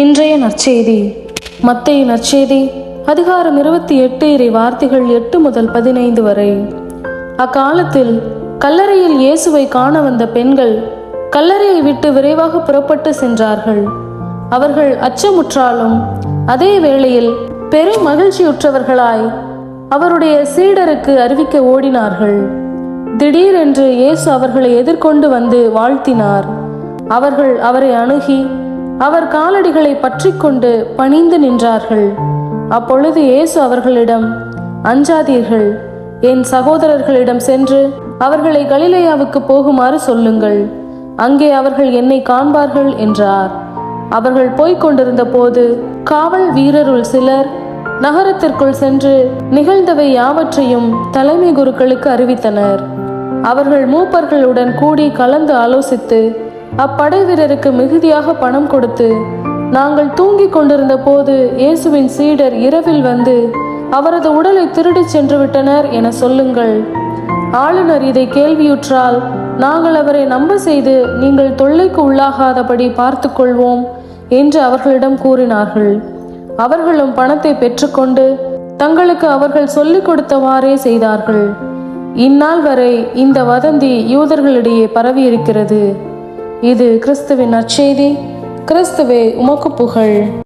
இன்றைய நற்செய்தி மத்தேயு நற்செய்தி அதிகாரம் 28 இறை வார்த்தைகள் 8 முதல் 15 வரை. அக்காலத்தில் கல்லறையில் இயேசுவை காண வந்த பெண்கள் கல்லறையை விட்டு விரைவாக புறப்பட்டு சென்றார்கள். அவர்கள் அச்சமுற்றாலும் அதே வேளையில் பெரும் மகிழ்ச்சியுற்றவர்களாய் அவருடைய சீடருக்கு அறிவிக்க ஓடினார்கள். திடீரென்று இயேசு அவர்களை எதிர்கொண்டு வந்து வாழ்த்தினார். அவர்கள் அவரை அணுகி அவர் காலடிகளை பற்றி கொண்டு பணிந்து நின்றார்கள். அப்பொழுது இயேசு அவர்களிடம், அஞ்சாதீர்கள், என் சகோதரர்களிடம் சென்று அவர்களை கலிலேயாவுக்கு போகுமாறு சொல்லுங்கள், அங்கே அவர்கள் என்னை காண்பார்கள் என்றார். அவர்கள் போய்க் கொண்டிருந்த போது காவல் வீரருள் சிலர் நகரத்திற்குள் சென்று நிகழ்ந்தவை யாவற்றையும் தலைமை குருக்களுக்கு அறிவித்தனர். அவர்கள் மூப்பர்களுடன் கூடி கலந்து ஆலோசித்து அப்படை வீரருக்கு மிகுதியாக பணம் கொடுத்து, நாங்கள் தூங்கிக் கொண்டிருந்த போது இயேசுவின் சீடர் இரவில் வந்து அவரது உடலை திருடிச் சென்று விட்டனர் என சொல்லுங்கள். ஆளுநர் இதை கேள்வியுற்றால் நாங்கள் அவரை நம்ப செய்து நீங்கள் தொல்லைக்கு உள்ளாகாதபடி பார்த்து கொள்வோம் என்று அவர்களிடம் கூறினார்கள். அவர்களும் பணத்தை பெற்றுக்கொண்டு தங்களுக்கு அவர்கள் சொல்லிக் கொடுத்தவாறே செய்தார்கள். இந்நாள் வரை இந்த வதந்தி யூதர்களிடையே பரவியிருக்கிறது. இது கிறிஸ்துவின் நற்செய்தி. கிறிஸ்துவே உமக்கு புகழ்.